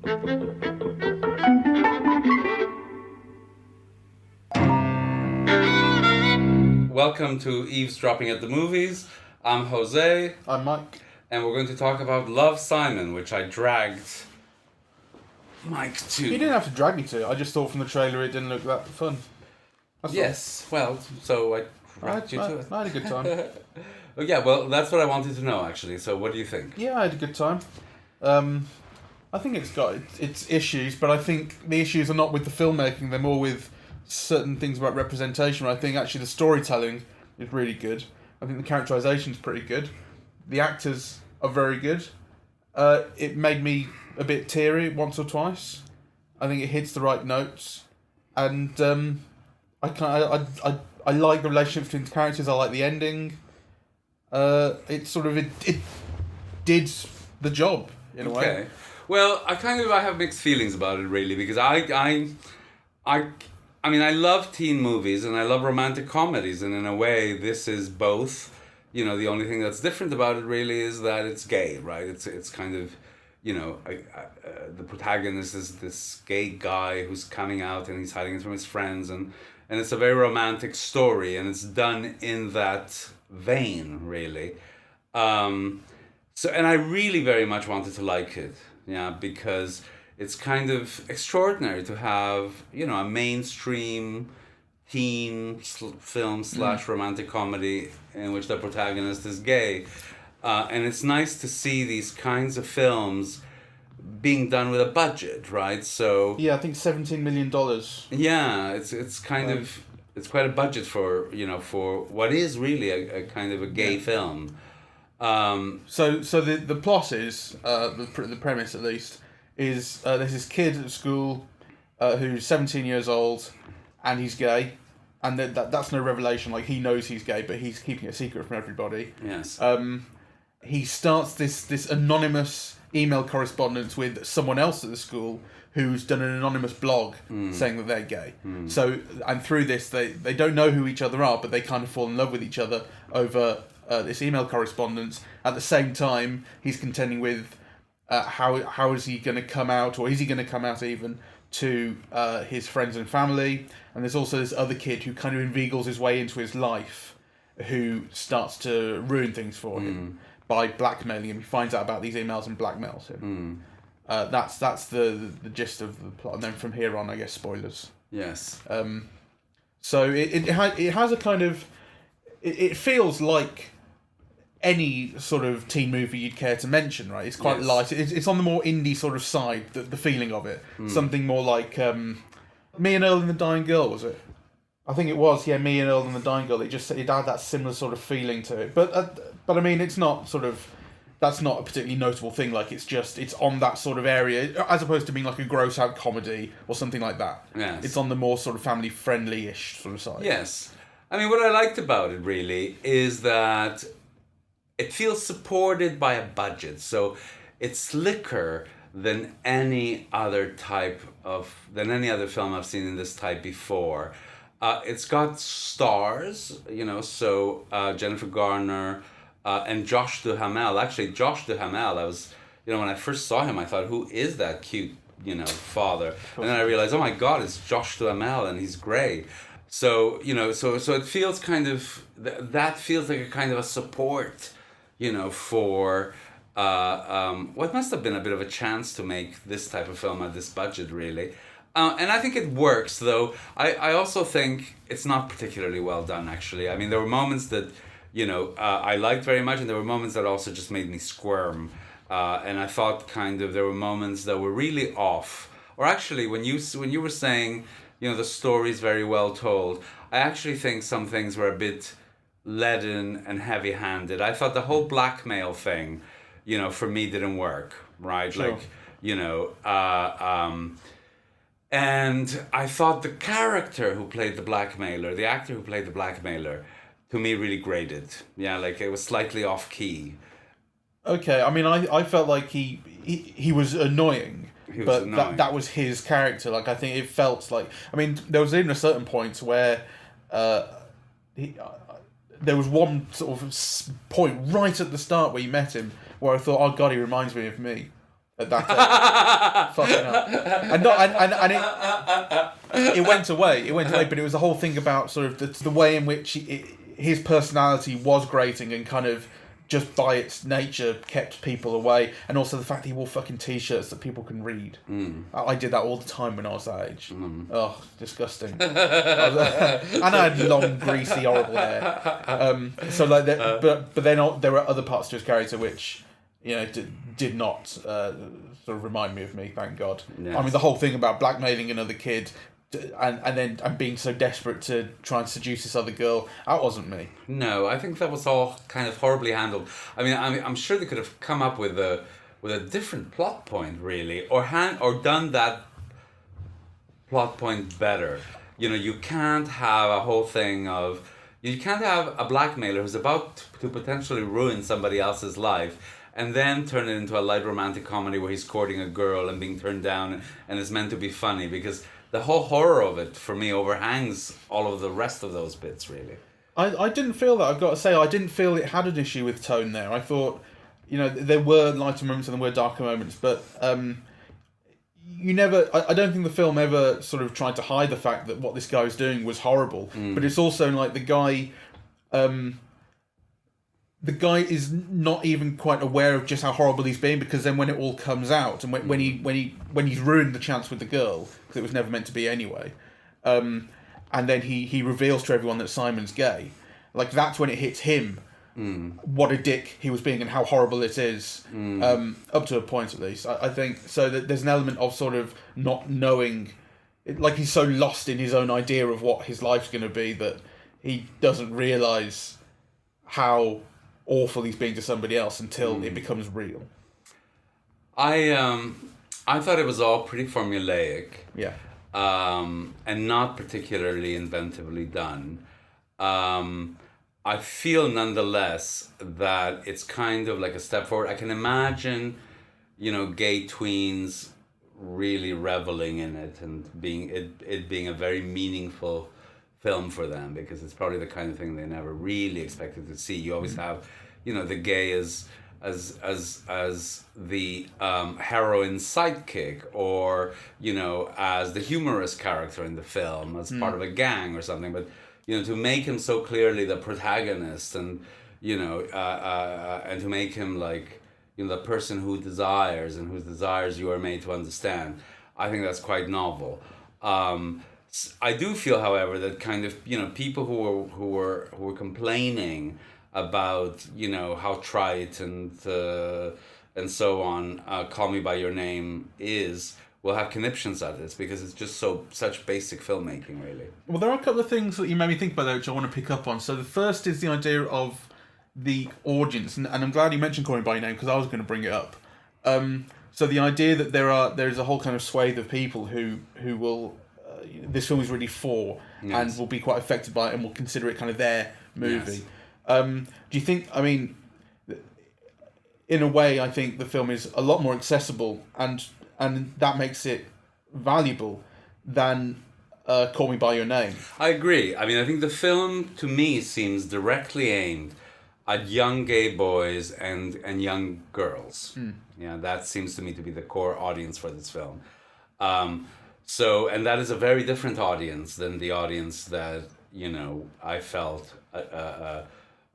Welcome to Eavesdropping at the Movies. I'm Jose. I'm Mike. And we're going to talk about Love, Simon, which I dragged Mike to. You didn't have to drag me to it. I just thought from the trailer it didn't look that fun. Yes, well, so I dragged you to it. I had a good time. Oh, yeah, well, that's what I wanted to know, actually. So what do you think? Yeah, I had a good time. I think it's got its issues, but I think the issues are not with the filmmaking, they're more with certain things about representation. I think actually the storytelling is really good. I think the characterization is pretty good. The actors are very good. It made me a bit teary once or twice. I think it hits the right notes, and I like the relationship between the characters. I like the ending. It did the job in a way. Okay. Well, I have mixed feelings about it, really, because I mean, I love teen movies and I love romantic comedies, and in a way, this is both. You know, the only thing that's different about it really is that it's gay, right? It's kind of, you know, the protagonist is this gay guy who's coming out and he's hiding it from his friends, and it's a very romantic story, and it's done in that vein, really. And I really very much wanted to like it, yeah, because it's kind of extraordinary to have, you know, a mainstream teen film / romantic comedy in which the protagonist is gay. And it's nice to see these kinds of films being done with a budget, right? So yeah, I think $17 million. Yeah, it's kind of, it's quite a budget for, you know, for what is really a kind of a gay film. So the plot is, the premise at least, is there's this kid at school who's 17 years old, and he's gay, and that's no revelation. Like, he knows he's gay, but he's keeping it a secret from everybody. Yes. He starts this anonymous email correspondence with someone else at the school who's done an anonymous blog saying that they're gay. So, and through this, they don't know who each other are, but they kind of fall in love with each other over this email correspondence. At the same time, he's contending with how is he going to come out, or is he going to come out even, to his friends and family. And there's also this other kid who kind of inveigles his way into his life, who starts to ruin things for him by blackmailing him. He finds out about these emails and blackmails him. That's the gist of the plot. And then from here on, I guess, spoilers. Yes. So it has a kind of... It feels like any sort of teen movie you'd care to mention, right? It's quite light. It's on the more indie sort of side, the feeling of it. Something more like Me and Earl and the Dying Girl, was it? I think it was, yeah, Me and Earl and the Dying Girl. It had that similar sort of feeling to it. But I mean, it's not sort of... That's not a particularly notable thing. Like, it's on that sort of area, as opposed to being like a gross out comedy or something like that. Yes. It's on the more sort of family friendly-ish sort of side. Yes. I mean, what I liked about it, really, is that it feels supported by a budget. So it's slicker than any other film I've seen in this type before. It's got stars, you know, so Jennifer Garner and Josh Duhamel. Actually, Josh Duhamel, I was, you know, when I first saw him, I thought, who is that cute, you know, father? And then I realized, oh my God, it's Josh Duhamel, and he's great. So, you know, so it feels kind of, that feels like a kind of a support, you know, for what must have been a bit of a chance to make this type of film at this budget, really. And I think it works, though. I also think it's not particularly well done, actually. I mean, there were moments that, you know, I liked very much, and there were moments that also just made me squirm. And I thought kind of there were moments that were really off. Or actually, when you were saying, you know, the story's very well told, I actually think some things were a bit leaden and heavy-handed. I thought the whole blackmail thing, you know, for me didn't work, right? Sure. Like, you know, and I thought the character who played the blackmailer, the actor who played the blackmailer, to me really grated. Yeah, like it was slightly off-key. Okay, I mean, I felt like he was annoying. But that was his character. Like, I think it felt like... I mean, there was even a certain point where there was one sort of point right at the start where you met him where I thought, oh God, he reminds me of me. at that age. Fucking hell. And it went away. It went away, but it was the whole thing about sort of the way in which his personality was grating and kind of just by its nature kept people away, and also the fact that he wore fucking t-shirts that people can read. I did that all the time when I was that age. Oh, disgusting. And I had long, greasy, horrible hair. So like, but then there were other parts to his character which, you know, did not sort of remind me of me. Thank God. Yes. I mean, the whole thing about blackmailing another kid. And being so desperate to try and seduce this other girl, that wasn't me. No, I think that was all kind of horribly handled. I mean, I'm sure they could have come up with a different plot point, really, or done that plot point better. You know, you can't have a whole thing of, you can't have a blackmailer who's about to potentially ruin somebody else's life and then turn it into a light romantic comedy where he's courting a girl and being turned down and it's meant to be funny, because the whole horror of it, for me, overhangs all of the rest of those bits, really. I didn't feel that, I've got to say. I didn't feel it had an issue with tone there. I thought, you know, there were lighter moments and there were darker moments, but you never... I don't think the film ever sort of tried to hide the fact that what this guy was doing was horrible. But it's also like the guy... the guy is not even quite aware of just how horrible he's being, because then when it all comes out and when he's ruined the chance with the girl, because it was never meant to be anyway, and then he reveals to everyone that Simon's gay, like that's when it hits him what a dick he was being and how horrible it is, up to a point at least. I think so that there's an element of sort of not knowing, like he's so lost in his own idea of what his life's going to be that he doesn't realise how awful he's being to somebody else until it becomes real. I thought it was all pretty formulaic. Yeah. And not particularly inventively done. I feel nonetheless that it's kind of like a step forward. I can imagine, you know, gay tweens really reveling in it and it being a very meaningful film for them, because it's probably the kind of thing they never really expected to see. You always have, you know, the gay as the heroine's sidekick, or, you know, as the humorous character in the film, as part of a gang or something. But, you know, to make him so clearly the protagonist, and, you know, and to make him like, you know, the person who desires and whose desires you are made to understand, I think that's quite novel. I do feel, however, that kind of, you know, people who were complaining about, you know, how trite and so on, Call Me by Your Name will have conniptions at this, because it's just such basic filmmaking, really. Well, there are a couple of things that you made me think about there, which I want to pick up on. So the first is the idea of the audience, and I'm glad you mentioned Call Me by Your Name, because I was going to bring it up. So the idea that there's a whole kind of swathe of people who will this film is really for, and will be quite affected by it and will consider it kind of their movie. Yes. Do you think, I mean, in a way, I think the film is a lot more accessible, and that makes it valuable than Call Me by Your Name? I agree. I mean, I think the film, to me, seems directly aimed at young gay boys and young girls. Yeah, that seems to me to be the core audience for this film. So, and that is a very different audience than the audience that, you know, I felt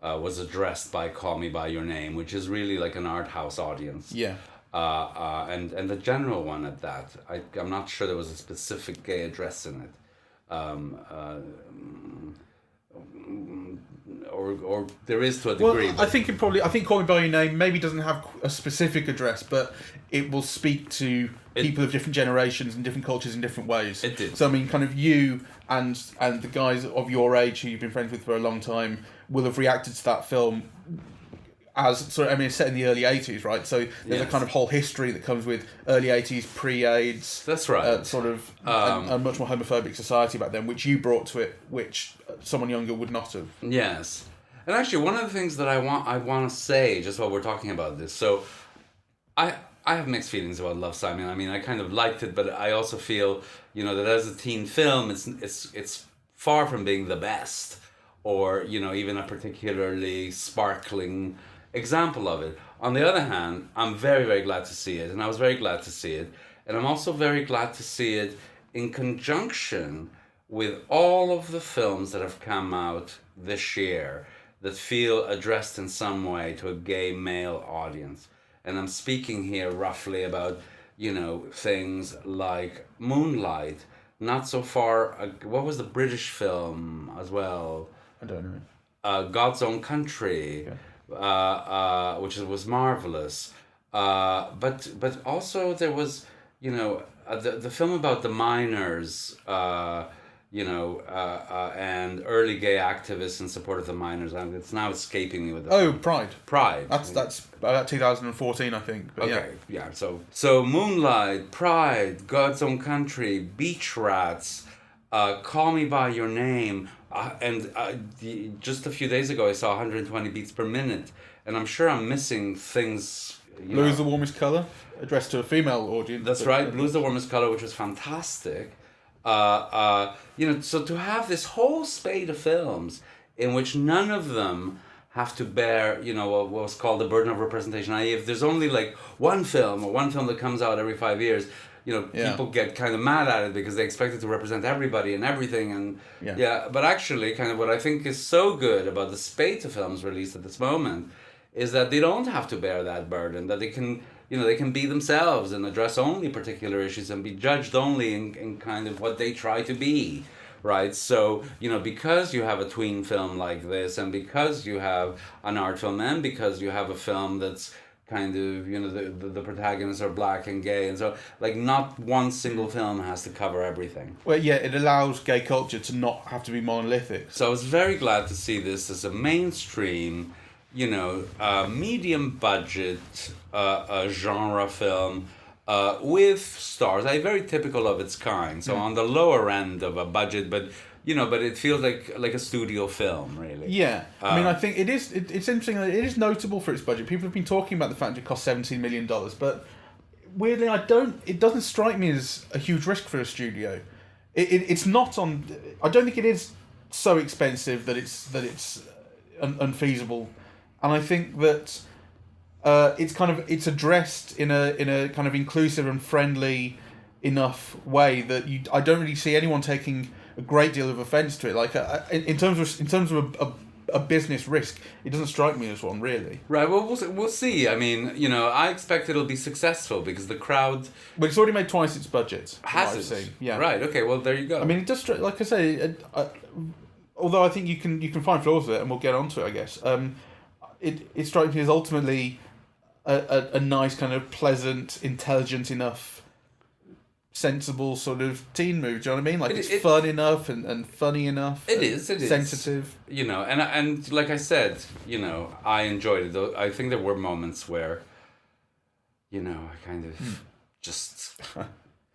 was addressed by Call Me by Your Name, which is really like an art house audience. Yeah. And the general one at that. I'm not sure there was a specific gay address in it. Or there is to a degree. Well, I think Call Me by Your Name maybe doesn't have a specific address, but it will speak to people of different generations and different cultures in different ways. It did. So I mean, kind of you and the guys of your age who you've been friends with for a long time will have reacted to that film as sort of, I mean, it's set in the early 80s, right? So there's a kind of whole history that comes with early 80s, pre-AIDS. That's right. Sort of a much more homophobic society back then, which you brought to it, which someone younger would not have. Yes. And actually, one of the things that I want to say, just while we're talking about this, so I have mixed feelings about Love, Simon. I mean, I kind of liked it, but I also feel, you know, that as a teen film, it's far from being the best, or, you know, even a particularly sparkling example of it. On the other hand, I'm very, very glad to see it, and I was very glad to see it. And I'm also very glad to see it in conjunction with all of the films that have come out this year that feel addressed in some way to a gay male audience. And I'm speaking here roughly about, things like Moonlight, not so far, what was the British film as well? I don't know. God's Own Country, which was marvelous. But also there was, the film about the miners, and early gay activists in support of the miners. It's now escaping me with the Pride. Pride. That's about 2014, I think. But okay, yeah. So Moonlight, Pride, God's Own Country, Beach Rats, Call Me by Your Name, just a few days ago I saw 120 beats per minute, and I'm sure I'm missing things. Blue is the Warmest Colour, addressed to a female audience. That's right. Blue is the Warmest Colour, which was fantastic. So to have this whole spate of films in which none of them have to bear, what was called the burden of representation. If there's only like one film that comes out every 5 years, people get kind of mad at it because they expect it to represent everybody and everything. And but actually, kind of what I think is so good about the spate of films released at this moment is that they don't have to bear that burden, that they can, they can be themselves and address only particular issues and be judged only in kind of what they try to be, right? So, because you have a tween film like this, and because you have an art film, and because you have a film that's kind of, the protagonists are black and gay, and so, like, not one single film has to cover everything. Well, yeah, it allows gay culture to not have to be monolithic. So I was very glad to see this as a mainstream, medium budget genre film with stars, very typical of its kind. So on the lower end of a budget, but it feels like a studio film, really. Yeah, I mean, I think it is. It's interesting that it is notable for its budget. People have been talking about the fact it cost $17 million, but weirdly, It doesn't strike me as a huge risk for a studio. It's not on. I don't think it is so expensive that it's unfeasible. And I think that it's addressed in a kind of inclusive and friendly enough way that I don't really see anyone taking a great deal of offence to it. Like in terms of a business risk, it doesn't strike me as one really. Right. Well, we'll see. I mean, I expect it'll be successful because the crowd. But it's already made twice its budget. Has it? Yeah. Right. Okay. Well, there you go. I mean, it does. Like I say, although I think you can find flaws with it, and we'll get onto it, I guess. It strikes me as ultimately a nice kind of pleasant, intelligent enough, sensible sort of teen movie. Do you know what I mean? Like it's fun enough and funny enough. It is sensitive. And like I said, I enjoyed it. I think there were moments where, I kind of just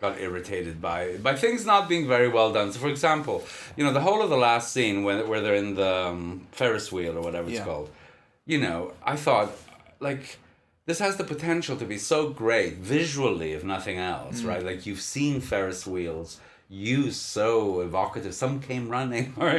got irritated by things not being very well done. So, for example, the whole of the last scene where they're in the Ferris wheel or whatever it's called. I thought, like, this has the potential to be so great visually, if nothing else, right? Like, you've seen Ferris wheels used so evocative. Some came running, or,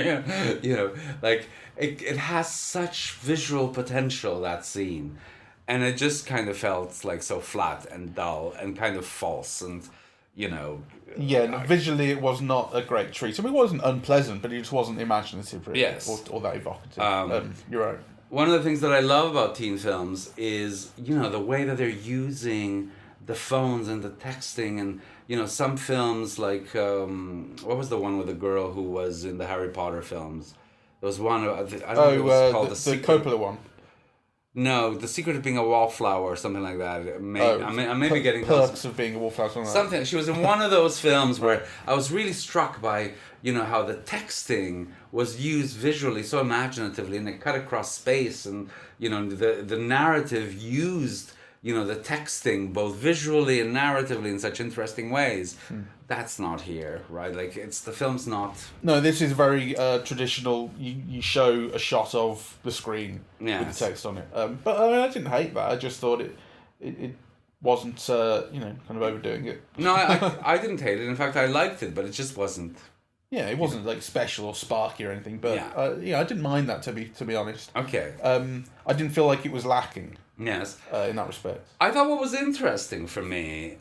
like, it has such visual potential, that scene. And it just kind of felt, like, so flat and dull and kind of false and, Yeah, visually it was not a great treat. I mean, it wasn't unpleasant, but it just wasn't imaginative, really. Yes. Or that evocative. You're right. One of the things that I love about teen films is, the way that they're using the phones and the texting and, some films like, what was the one with the girl who was in the Harry Potter films? There was one, I don't know if it was called the Coppola one. No, The Secret of Being a Wallflower or something like that. I may be getting Perks of Being a Wallflower. Something. She was in one of those films where I was really struck by, how the texting was used visually so imaginatively, and it cut across space, and the narrative used the texting both visually and narratively in such interesting ways. That's not here, right? Like, the film's not. No, this is very traditional. You show a shot of the screen with the text on it. But I didn't hate that. I just thought it wasn't kind of overdoing it. No, I didn't hate it. In fact, I liked it, but it just wasn't. Yeah, it wasn't like special or sparky or anything. But I didn't mind that, to be honest. Okay. I didn't feel like it was lacking. Yes. in that respect. I thought what was interesting for me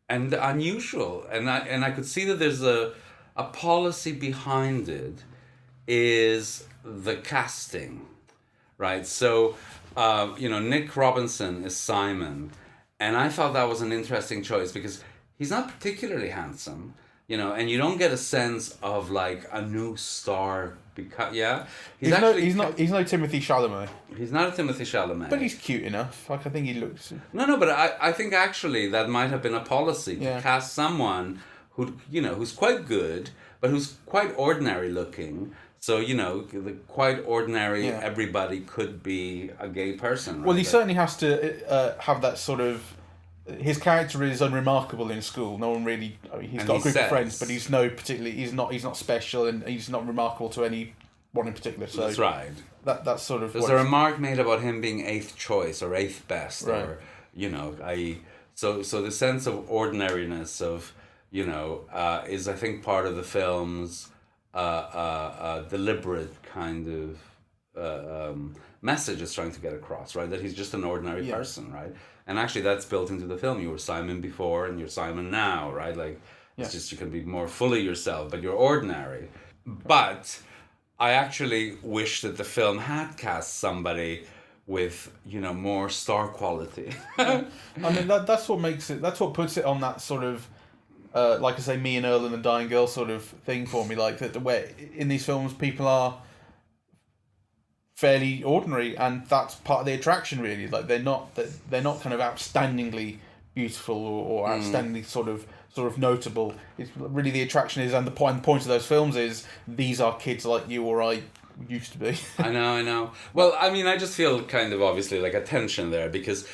and unusual, and I could see that there's a policy behind it, is the casting, right? So, Nick Robinson is Simon, and I thought that was an interesting choice because he's not particularly handsome, and you don't get a sense of like a new star because He's no Timothy Chalamet. He's not a Timothy Chalamet, but he's cute enough. Like I think he looks. No, but I think actually that might have been a policy to cast someone who's quite good, but who's quite ordinary looking. So, the quite ordinary everybody could be a gay person. Right? Well, he certainly has to have that sort of. His character is unremarkable in school. No one really. He's got a group of friends, but he's not special, and he's not remarkable to anyone in particular. So that's right. That's sort of. There's a remark made about him being eighth choice or eighth best, right. or So the sense of ordinariness of is I think part of the film's deliberate kind of message it's trying to get across, right? That he's just an ordinary person, right? And actually that's built into the film. You were Simon before and you're Simon now, right? Like it's just you can be more fully yourself, but you're ordinary. But I actually wish that the film had cast somebody with more star quality. I mean that's what makes it. That's what puts it on that sort of. Like I say, me and Earl and the Dying Girl sort of thing for me. Like that, the way in these films people are fairly ordinary, and that's part of the attraction. Really, like they're not kind of outstandingly beautiful or outstandingly sort of notable. It's really the attraction is, and the point of those films is these are kids like you or I used to be. I know. Well, I mean, I just feel kind of obviously like a tension there because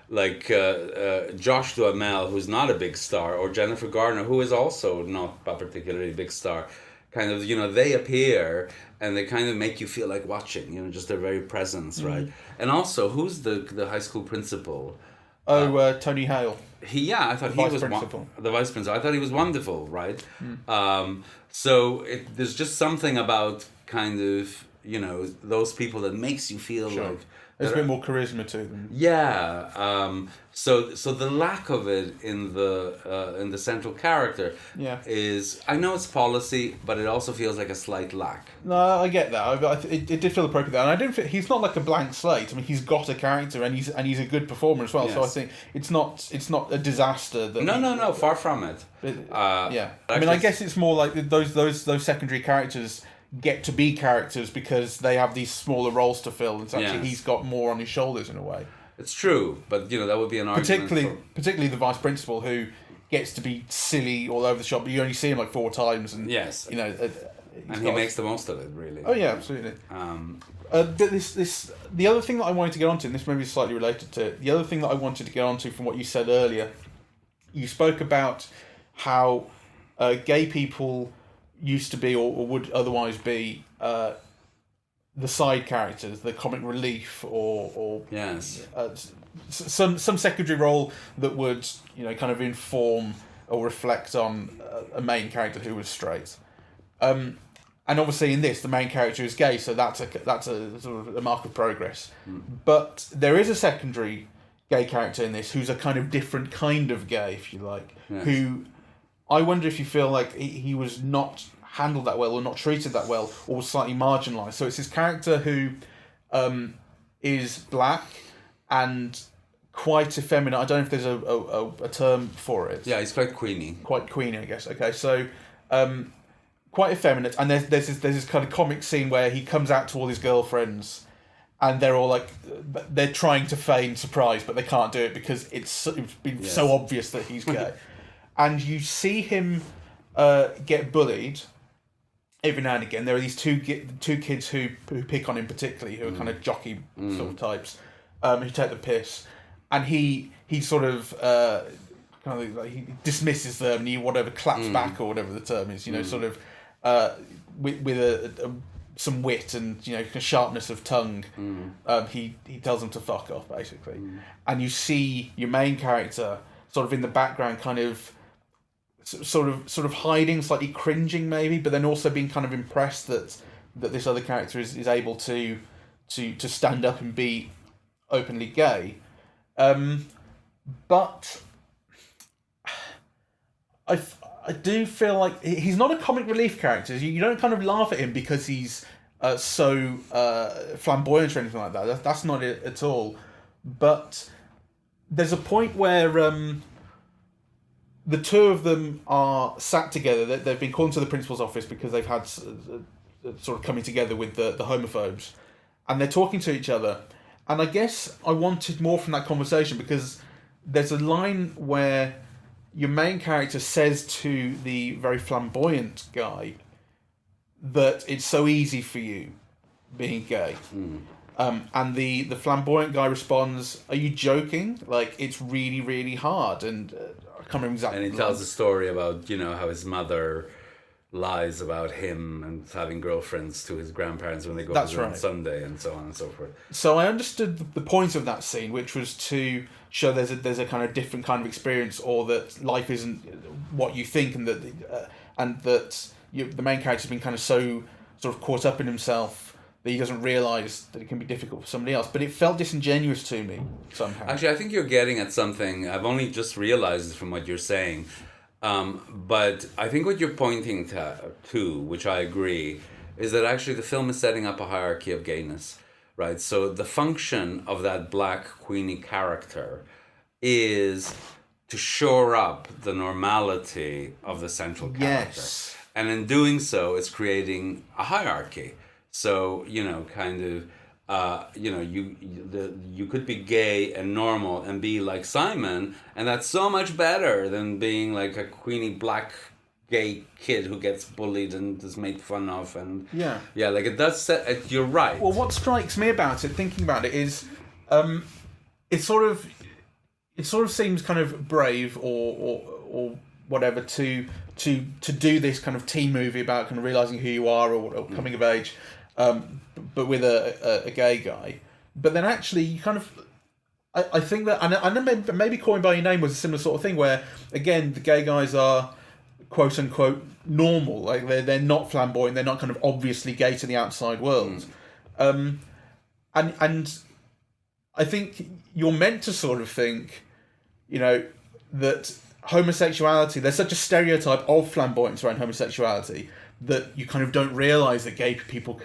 like Josh Duhamel, who's not a big star, or Jennifer Garner, who is also not a particularly big star, kind of, they appear and they kind of make you feel like watching, just their very presence, right? And also, who's the high school principal? Tony Hale. I thought he was the vice principal. I thought he was wonderful, right? So there's just something about kind of, those people that makes you feel like there's a bit more charisma to them. Yeah. So the lack of it in the central character is, I know it's policy, but it also feels like a slight lack. No, I get that. It did feel appropriate there, and I didn't. He's not like a blank slate. I mean, he's got a character, and he's a good performer as well. Yes. So I think it's not a disaster. No, far from it. I mean, I guess it's more like those secondary characters get to be characters because they have these smaller roles to fill, and actually he's got more on his shoulders in a way. It's true, but that would be an argument. Particularly the vice principal, who gets to be silly all over the shop, but you only see him like 4 times, and and he makes the most of it, really. Oh yeah, absolutely. But the other thing that I wanted to get onto, and this may be slightly related to it, the other thing that I wanted to get onto from what you said earlier, you spoke about how gay people used to be or would otherwise be the side characters, the comic relief, or some secondary role that would kind of inform or reflect on a main character who was straight. And obviously in this, the main character is gay, so that's a sort of a mark of progress. But there is a secondary gay character in this who's a kind of different kind of gay, if you like, who I wonder if you feel like he was not handled that well or not treated that well or was slightly marginalised. So it's his character who is black and quite effeminate. I don't know if there's a term for it. Yeah, he's quite queeny. Quite queeny, I guess. Okay, so quite effeminate, and there's this kind of comic scene where he comes out to all his girlfriends and they're all like, they're trying to feign surprise, but they can't do it because it's been so obvious that he's gay. And you see him get bullied every now and again. There are these two kids who pick on him particularly, who are kind of jockey sort of types, who take the piss, and he sort of kind of like, he dismisses them and he whatever claps back or whatever the term is, sort of with some wit and sharpness of tongue. He tells them to fuck off basically, and you see your main character sort of in the background, kind of sort of hiding, slightly cringing maybe, but then also being kind of impressed that this other character is able to stand up and be openly gay. But I do feel like he's not a comic relief character. You don't kind of laugh at him because he's so flamboyant or anything like that. That's not it at all. But there's a point where the two of them are sat together. They've been called to the principal's office because they've had sort of coming together with the homophobes. And they're talking to each other. And I guess I wanted more from that conversation because there's a line where your main character says to the very flamboyant guy that it's so easy for you being gay. And the flamboyant guy responds, "Are you joking? Like, it's really, really hard." And I can't remember exactly. And he tells a story about, how his mother lies about him and having girlfriends to his grandparents when they go visit on Sunday, and so on and so forth. So I understood the point of that scene, which was to show there's a kind of different kind of experience, or that life isn't what you think, and that the main character's been kind of so sort of caught up in himself that he doesn't realise that it can be difficult for somebody else. But it felt disingenuous to me somehow. Actually, I think you're getting at something. I've only just realised it from what you're saying. But I think what you're pointing to, which I agree, is that actually the film is setting up a hierarchy of gayness, right? So the function of that black queeny character is to shore up the normality of the central character. Yes. And in doing so, it's creating a hierarchy. So, you could be gay and normal and be like Simon, and that's so much better than being like a queeny black gay kid who gets bullied and is made fun of. And like it does set. You're right. Well, what strikes me about it, thinking about it, is it sort of seems kind of brave or whatever to do this kind of teen movie about kind of realizing who you are or coming of age. But with a gay guy, but then actually you kind of, I think that, and maybe Calling by Your Name was a similar sort of thing where again the gay guys are quote unquote normal, like they're not flamboyant, they're not kind of obviously gay to the outside world, and I think you're meant to sort of think, that homosexuality, there's such a stereotype of flamboyance around homosexuality that you kind of don't realise that gay people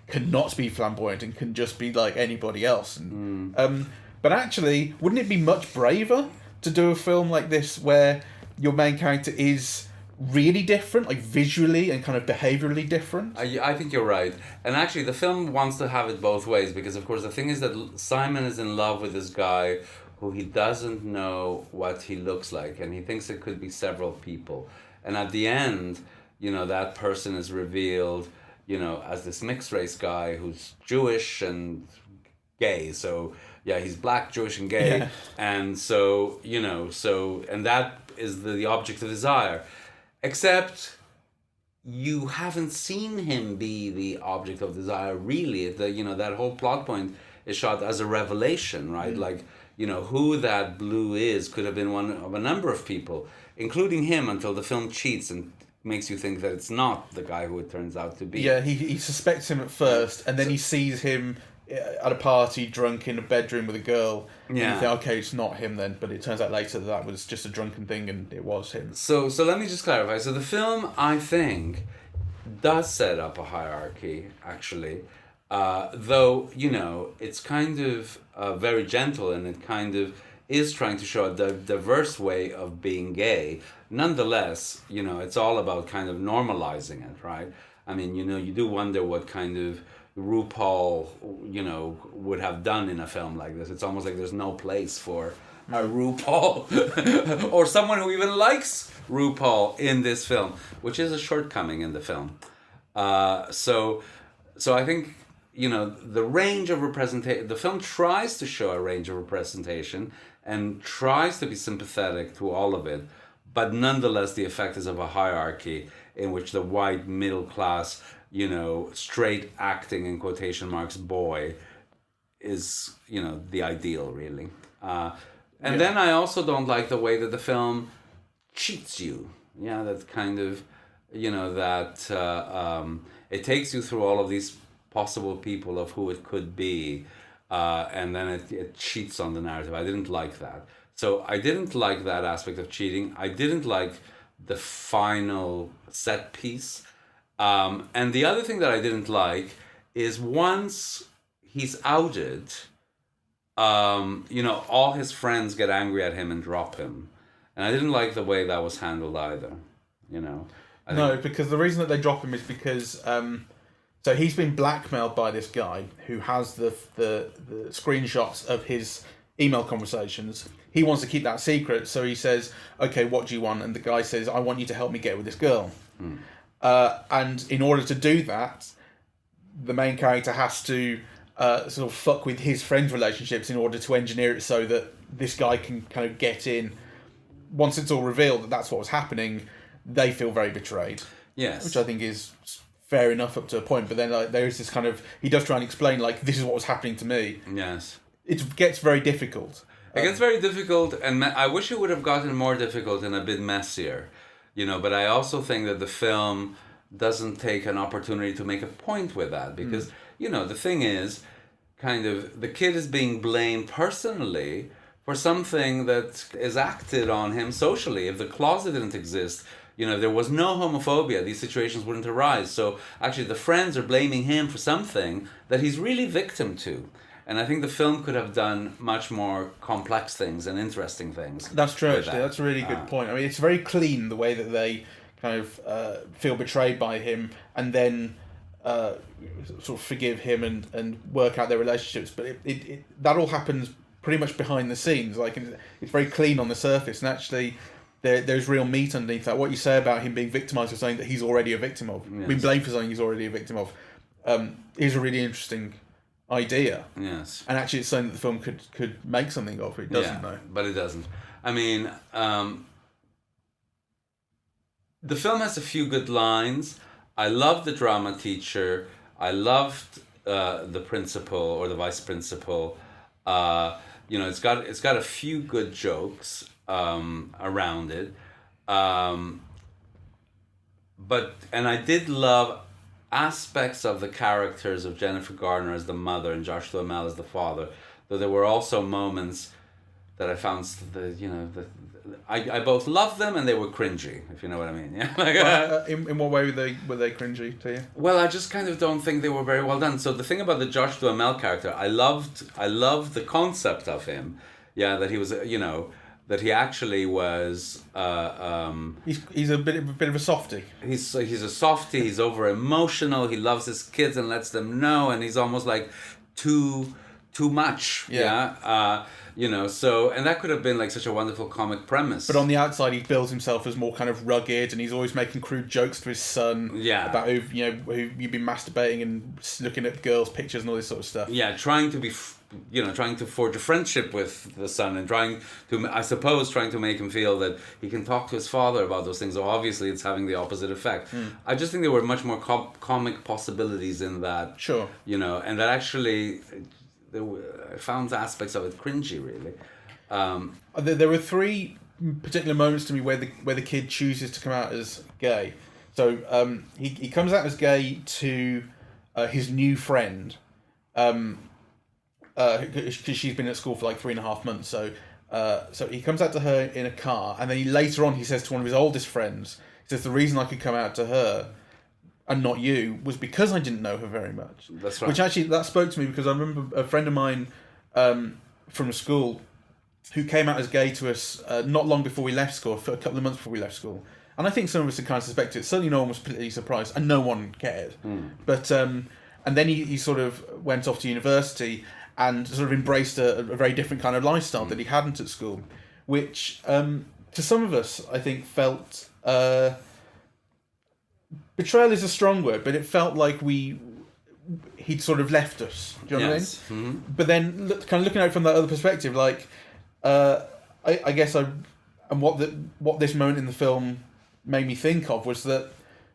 cannot be flamboyant and can just be like anybody else. And, but actually, wouldn't it be much braver to do a film like this where your main character is really different, like visually and kind of behaviourally different? I think you're right. And actually, the film wants to have it both ways because, of course, the thing is that Simon is in love with this guy who he doesn't know what he looks like, and he thinks it could be several people. And at the end, that person is revealed, as this mixed race guy who's Jewish and gay. So, he's black, Jewish, and gay. Yeah. And so, and that is the object of desire. Except you haven't seen him be the object of desire, really. That whole plot point is shot as a revelation, right? Like, who that blue is could have been one of a number of people, including him, until the film cheats and makes you think that it's not the guy who it turns out to be. Yeah, he suspects him at first, and then he sees him at a party drunk in a bedroom with a girl. And you think, okay, it's not him then, but it turns out later that was just a drunken thing and it was him. So let me just clarify. So the film, I think, does set up a hierarchy, actually. Though, it's kind of very gentle, and it kind of is trying to show a diverse way of being gay. Nonetheless, it's all about kind of normalizing it, right? I mean, you do wonder what kind of RuPaul, would have done in a film like this. It's almost like there's no place for a RuPaul or someone who even likes RuPaul in this film, which is a shortcoming in the film. So I think, the range of representation, the film tries to show a range of representation and tries to be sympathetic to all of it, but nonetheless the effect is of a hierarchy in which the white middle class, straight acting in quotation marks boy is, the ideal, really. Then I also don't like the way that the film cheats you. Yeah, that kind of, it takes you through all of these possible people of who it could be, and then it cheats on the narrative. I didn't like that. So I didn't like that aspect of cheating. I didn't like the final set piece. And the other thing that I didn't like is once he's outed, all his friends get angry at him and drop him. And I didn't like the way that was handled either, Because the reason that they drop him is because so he's been blackmailed by this guy who has the screenshots of his email conversations. He wants to keep that secret, so he says, "Okay, what do you want?" And the guy says, "I want you to help me get with this girl." And in order to do that, the main character has to sort of fuck with his friends' relationships in order to engineer it so that this guy can kind of get in. Once it's all revealed that that's what was happening, they feel very betrayed. Yes. Which I think is fair enough up to a point. But then there is this kind of... He does try and explain, this is what was happening to me. Yes. It gets very difficult. It gets very difficult, and I wish it would have gotten more difficult and a bit messier. But I also think that the film doesn't take an opportunity to make a point with that. Because, the thing is, kind of, the kid is being blamed personally for something that is acted on him socially. If the closet didn't exist, if there was no homophobia, these situations wouldn't arise. So actually the friends are blaming him for something that he's really victim to. And I think the film could have done much more complex things and interesting things. That's true, actually. That's a really good point. I mean, it's very clean, the way that they kind of feel betrayed by him and then sort of forgive him and work out their relationships. But it that all happens pretty much behind the scenes. It's very clean on the surface, and actually there's real meat underneath that. What you say about him being victimised or something that he's already a victim of, being blamed for something he's already a victim of, is a really interesting idea. Yes. And actually it's something that the film could make something of. It doesn't, though. But it doesn't. I mean, the film has a few good lines. I loved the drama teacher. I loved the principal or the vice principal. It's got a few good jokes around it. And I did love aspects of the characters of Jennifer Garner as the mother and Josh Duhamel as the father. Though there were also moments that I found I both loved them and they were cringy, if you know what I mean. Yeah. In what way were they cringy to you? Well, I just kind of don't think they were very well done. So the thing about the Josh Duhamel character, I loved the concept of him. Yeah, that he was, that he actually was. He's a bit of a softie. He's a softie. He's over emotional. He loves his kids and lets them know, and he's almost like too much. Yeah. So, and that could have been like such a wonderful comic premise. But on the outside, he builds himself as more kind of rugged, and he's always making crude jokes to his son. Yeah. About who you've been masturbating and looking at girls' pictures and all this sort of stuff. Yeah, trying to forge a friendship with the son and trying to make him feel that he can talk to his father about those things. So obviously it's having the opposite effect. I just think there were much more comic possibilities in that. Sure. And that actually... I found aspects of it cringy, really. There were three particular moments to me where the kid chooses to come out as gay. So he comes out as gay to his new friend, because she's been at school for like 3.5 months. So he comes out to her in a car, and then later on he says to one of his oldest friends, he says, "The reason I could come out to her and not you was because I didn't know her very much." That's right. Which actually, that spoke to me, because I remember a friend of mine from school who came out as gay to us not long before we left school, for a couple of months before we left school. And I think some of us had kind of suspected it. Certainly no one was completely surprised, and no one cared. But and then he sort of went off to university and sort of embraced a very different kind of lifestyle that he hadn't at school, which to some of us, I think, felt... betrayal is a strong word, but it felt like he'd sort of left us. Do you know what I mean? Mm-hmm. But then, kind of looking at it from that other perspective, I guess what this moment in the film made me think of was that,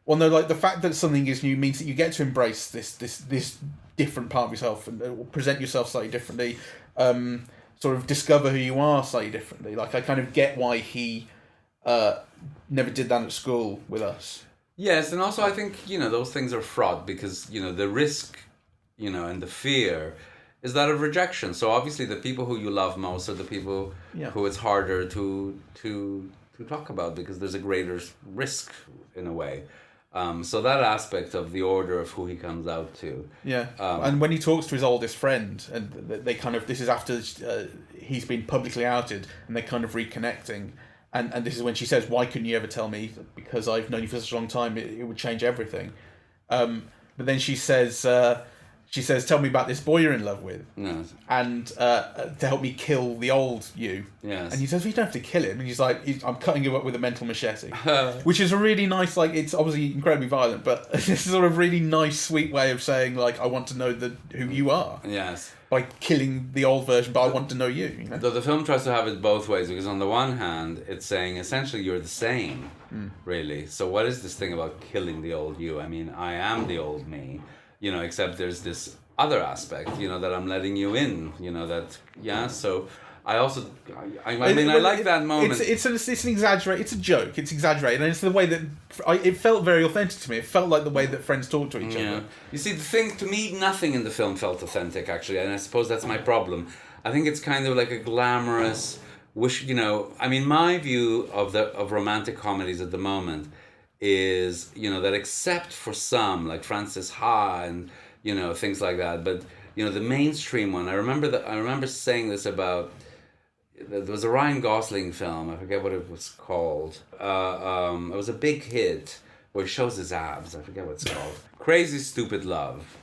well, no, like the fact that something is new means that you get to embrace this different part of yourself and present yourself slightly differently, sort of discover who you are slightly differently. Like, I kind of get why he never did that at school with us. Yes, and also I think, those things are fraught because, the risk, and the fear is that of rejection. So obviously the people who you love most are the people who it's harder to talk about, because there's a greater risk in a way. So that aspect of the order of who he comes out to. Yeah. And when he talks to his oldest friend, and they kind of, this is after he's been publicly outed, and they're kind of reconnecting. And this is when she says, "Why couldn't you ever tell me? Because I've known you for such a long time, it would change everything." But then she says, "Tell me about this boy you're in love with." Yes. And to help me kill the old you. Yes. And he says, "Well, you don't have to kill him." And he's like, "I'm cutting you up with a mental machete." Which is a really nice, like, it's obviously incredibly violent, but it's a sort of really nice, sweet way of saying, like, I want to know who you are. Yes. By killing the old version, but I want to know you. You know? The film tries to have it both ways, because on the one hand, it's saying essentially you're the same, really. So what is this thing about killing the old you? I mean, I am the old me, except there's this other aspect, that I'm letting you in, so I also, I like that moment. It's an exaggerate. It's a joke. It's exaggerated, and it's the way that it felt very authentic to me. It felt like the way that friends talk to each other. You see, the thing to me, nothing in the film felt authentic, actually, and I suppose that's my problem. I think it's kind of like a glamorous wish. My view of romantic comedies at the moment is, that except for some, like Frances Ha and things like that, but the mainstream one. I remember saying this about. There was a Ryan Gosling film, I forget what it was called. It was a big hit where he shows his abs, I forget what it's called. Crazy Stupid Love,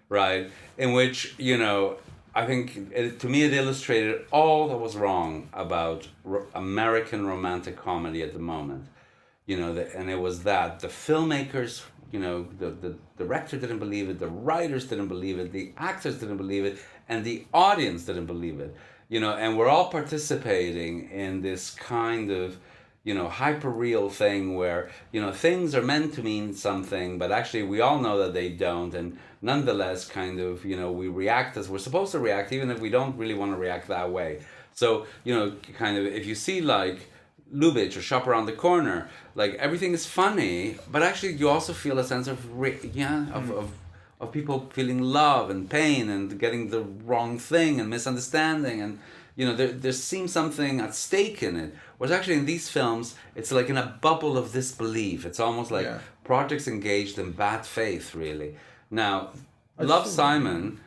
right? In which, I think, to me it illustrated all that was wrong about American romantic comedy at the moment. And it was that the filmmakers, the director didn't believe it, the writers didn't believe it, the actors didn't believe it, and the audience didn't believe it. And we're all participating in this kind of, hyper-real thing where, things are meant to mean something, but actually we all know that they don't, and nonetheless kind of, we react as we're supposed to react, even if we don't really want to react that way. So, kind of, if you see, like, Lubitsch or Shop Around the Corner, like, everything is funny, but actually you also feel a sense of people feeling love and pain and getting the wrong thing and misunderstanding, and there seems something at stake in it. Whereas actually in these films, it's like in a bubble of disbelief. It's almost like projects engaged in bad faith, really. Now, Love, Simon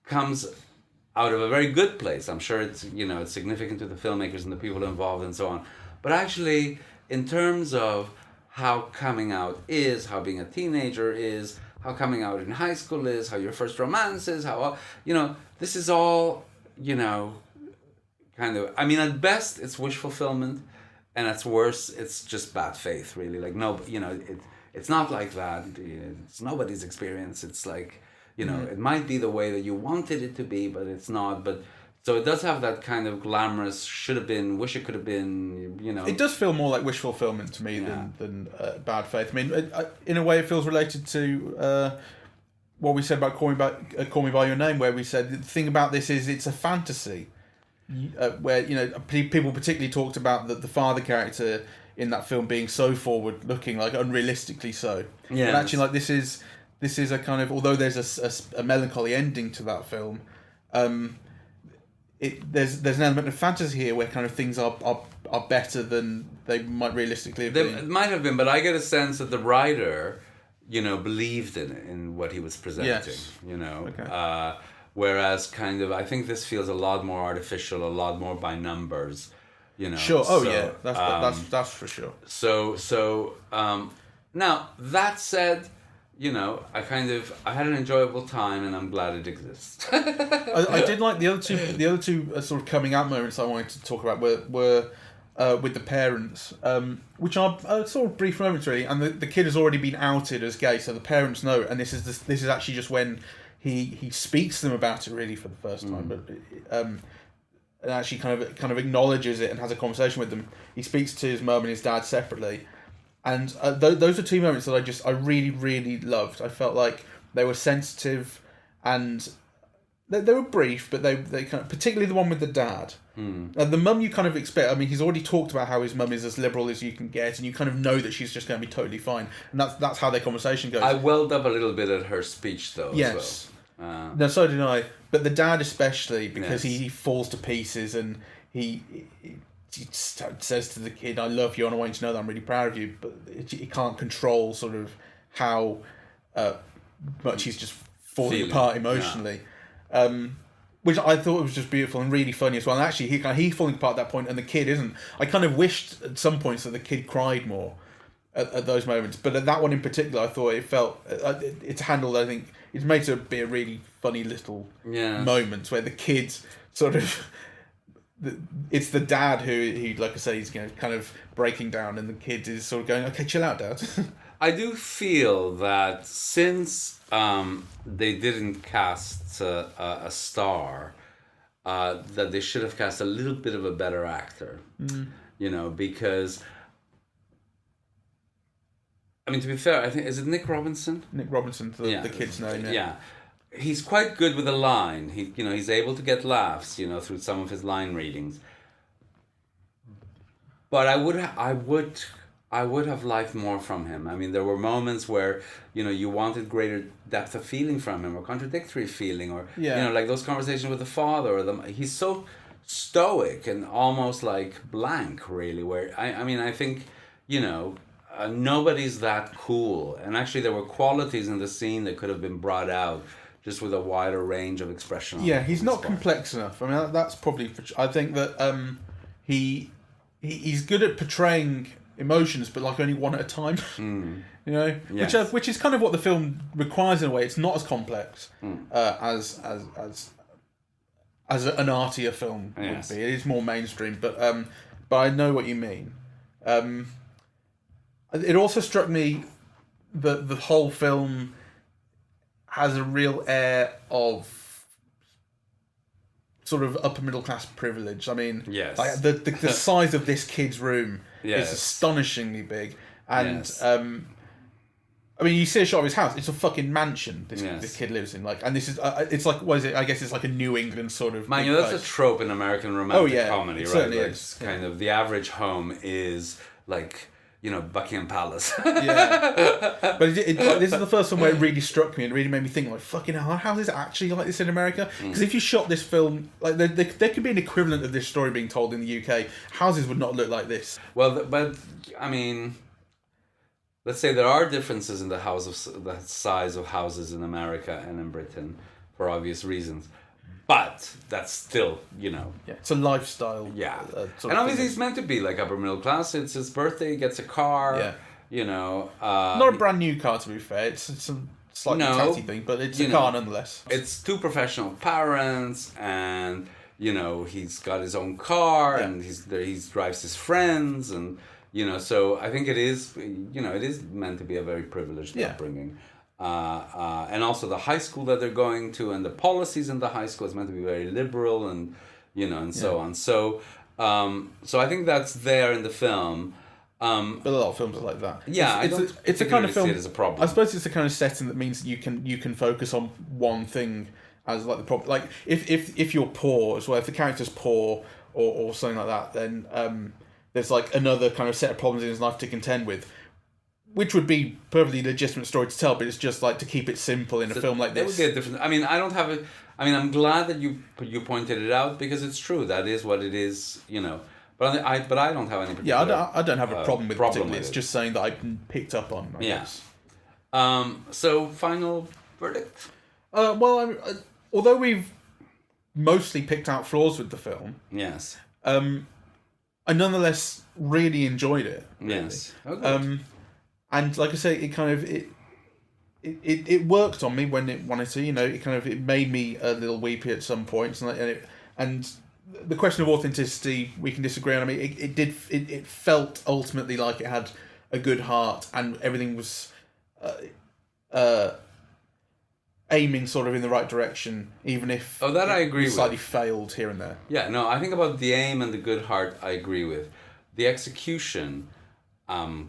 comes out of a very good place. I'm sure it's it's significant to the filmmakers and the people involved and so on. But actually, in terms of how coming out is, how being a teenager is, how coming out in high school is, how your first romance is, how, this is all, kind of, at best it's wish fulfillment, and at worst it's just bad faith, really. Like, no, it's not like that. It's nobody's experience. It's like, it might be the way that you wanted it to be, but it's not. But so it does have that kind of glamorous, should have been, wish it could have been, It does feel more like wish fulfillment to me than bad faith. In a way, it feels related to what we said about Call Me By Your Name, where we said the thing about this is it's a fantasy, where people particularly talked about the father character in that film being so forward-looking, like unrealistically so. Yeah. And actually, like this is a kind of, although there's a melancholy ending to that film. There's an element of fantasy here where kind of things are better than they might realistically have been. It might have been, but I get a sense that the writer, believed in what he was presenting. Yes. Okay. Whereas kind of, I think this feels a lot more artificial, a lot more by numbers. Sure. Yeah. That's for sure. So now that said, I had an enjoyable time, and I'm glad it exists. I did like the other two sort of coming out moments I wanted to talk about were with the parents, which are sort of brief moments really, and the kid has already been outed as gay, so the parents know, and this is actually just when he speaks to them about it really for the first time, but and actually kind of acknowledges it and has a conversation with them. He speaks to his mum and his dad separately. And those are two moments that I really, really loved. I felt like they were sensitive, and they were brief, but they kind of, particularly the one with the dad. And the mum you kind of expect. He's already talked about how his mum is as liberal as you can get, and you kind of know that she's just going to be totally fine. And that's how their conversation goes. I welled up a little bit at her speech, though. Yes. No, so did I. but the dad especially, because Yes. he falls to pieces, and he says to the kid, "I love you, and I want you to know that I'm really proud of you," but he can't control sort of how much he's just falling Feeling, apart emotionally. Which I thought was just beautiful and really funny as well. And actually, he's falling apart at that point, and the kid isn't. I kind of wished at some points that the kid cried more at those moments. But at that one in particular, I thought it felt... it's handled, I think... It's made to be a really funny little moments where the kids sort of... It's the dad who, like I say, he's kind of breaking down, and the kid is sort of going, "Okay, chill out, Dad." I do feel that since they didn't cast a star, that they should have cast a little bit of a better actor. You know, because... I mean, to be fair, I think... Is it Nick Robinson? Nick Robinson's the kid's name, Yeah. He's quite good with a line. He's able to get laughs, through some of his line readings. But I would have liked more from him. I mean, there were moments where, you wanted greater depth of feeling from him, or contradictory feeling, or like those conversations with the father. He's so stoic and almost like blank, really. Where I think, nobody's that cool. And actually, there were qualities in the scene that could have been brought out just with a wider range of expression. Yeah, he's not complex enough. I mean, that's probably... I think that he's good at portraying emotions, but like only one at a time. Yes. Which is kind of what the film requires in a way. It's not as complex as an artier film would be. It is more mainstream, but I know what you mean. It also struck me that the whole film has a real air of sort of upper middle class privilege. I mean, like the size of this kid's room is astonishingly big, and I mean, you see a shot of his house. It's a fucking mansion. This kid lives in, and this is it's like, what is it? I guess it's like a New England sort of. Man, that's a trope in American romantic comedy, it right? Certainly Like, is. Kind of the average home is like, Buckingham Palace. But this is the first one where it really struck me and really made me think, like, fucking hell, how is it actually like this in America? Because if you shot this film, like, there could be an equivalent of this story being told in the UK. Houses would not look like this. Well, but I mean, let's say there are differences in the size of houses in America and in Britain for obvious reasons. But that's still, it's a lifestyle. Yeah. And obviously it's meant to be like upper middle class. It's his birthday, he gets a car, not a brand new car, to be fair. It's a slightly tatty thing, but it's a car nonetheless. It's two professional parents, and, he's got his own car, and he drives his friends, and, so I think it is, it is meant to be a very privileged upbringing. And also the high school that they're going to, and the policies in the high school is meant to be very liberal, and so on. So I think that's there in the film. But a lot of films are like that. Yeah, it's a kind of film. See it as a problem. I suppose it's the kind of setting that means you can focus on one thing as like the problem. Like if you're poor as well, if the character's poor or something like that, then there's like another kind of set of problems in his life to contend with. Which would be perfectly legitimate story to tell, but it's just like to keep it simple in a film like this. It would be a different. I mean, I'm glad that you pointed it out, because it's true. That is what it is, But I don't have any particular. Yeah, I don't have a problem with it. It's just something that I picked up on. I guess. So final verdict. Well, although we've mostly picked out flaws with the film, yes, I nonetheless really enjoyed it. Really. Yes. Okay. And like I say, it kind of it worked on me when it wanted to. It made me a little weepy at some points, and the question of authenticity we can disagree on. I mean, it felt ultimately like it had a good heart, and everything was aiming sort of in the right direction, even if I agree slightly with. Failed here and there. Yeah, no, I think about the aim and the good heart, I agree with. The execution, I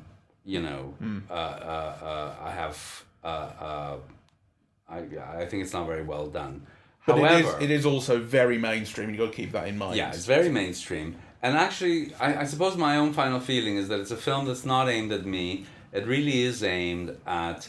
have, I think it's not very well done. But However, it is also very mainstream. You've got to keep that in mind. Yeah, it's very mainstream. And actually, I suppose my own final feeling is that it's a film that's not aimed at me. It really is aimed at,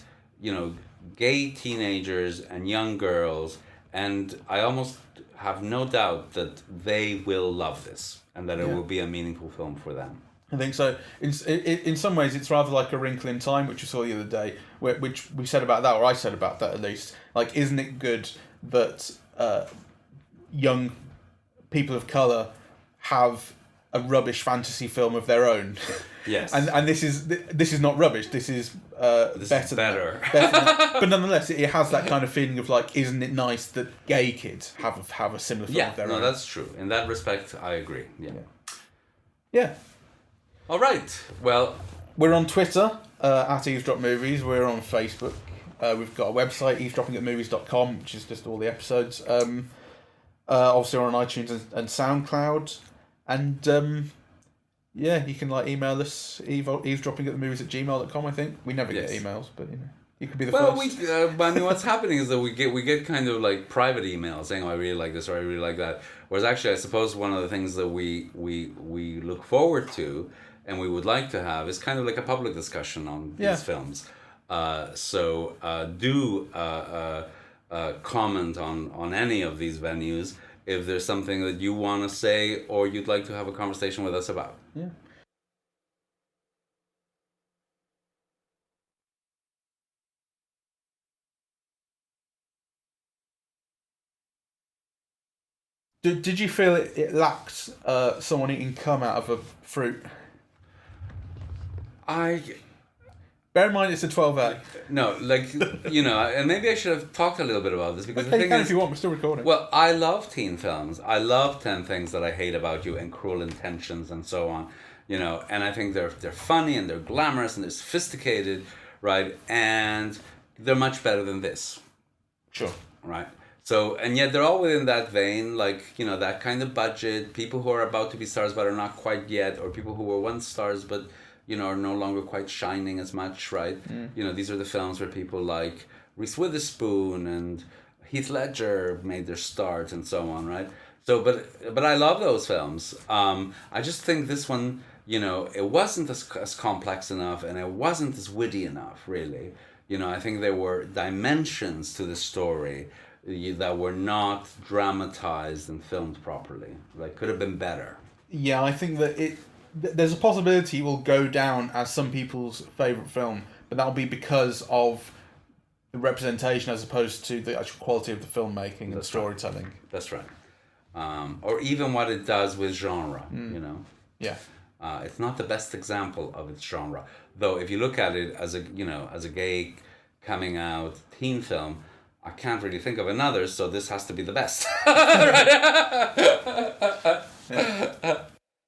gay teenagers and young girls, and I almost have no doubt that they will love this and that it will be a meaningful film for them. I think so. In some ways, it's rather like A Wrinkle in Time, which we saw the other day, which we said about that, or I said about that at least. Like, isn't it good that young people of colour have a rubbish fantasy film of their own? Yes. And this is not rubbish. This is better. But nonetheless, it has that kind of feeling of like, isn't it nice that gay kids have a similar film of their own? Yeah, no, that's true. In that respect, I agree. Yeah. All right. Well, we're on Twitter at Eavesdrop Movies. We're on Facebook. We've got a website, eavesdroppingatmovies.com, which is just all the episodes. Obviously, we're on iTunes and SoundCloud. And you can like email us, eavesdroppingatmovies@gmail.com. I think we never get emails, but you could be the first. I mean, what's happening is that we get kind of like private emails saying, "Oh, I really like this," or "I really like that." Whereas actually, I suppose one of the things that we look forward to and we would like to have is kind of like a public discussion on these films. So do comment on any of these venues if there's something that you want to say or you'd like to have a conversation with us about. Yeah. Did you feel it lacked someone eating cum out of a fruit? Bear in mind it's a 12A. No, like, and maybe I should have talked a little bit about this because the thing is, if you want, we're still recording. Well, I love teen films. I love 10 Things That I Hate About You and Cruel Intentions and so on, and I think they're funny and they're glamorous and they're sophisticated, right? And they're much better than this. Sure. Right? So, and yet they're all within that vein, like, that kind of budget, people who are about to be stars but are not quite yet, or people who were once stars but, are no longer quite shining as much, right? These are the films where people like Reese Witherspoon and Heath Ledger made their start and so on, right? So, but I love those films. I just think this one, it wasn't as complex enough and it wasn't as witty enough, really. I think there were dimensions to the story that were not dramatized and filmed properly. Like, could have been better. Yeah, I think that there's a possibility it will go down as some people's favourite film, but that'll be because of the representation as opposed to the actual quality of the filmmaking and storytelling. Right. That's right. Or even what it does with genre, Yeah. It's not the best example of its genre. Though if you look at it as a gay coming out teen film, I can't really think of another, so this has to be the best.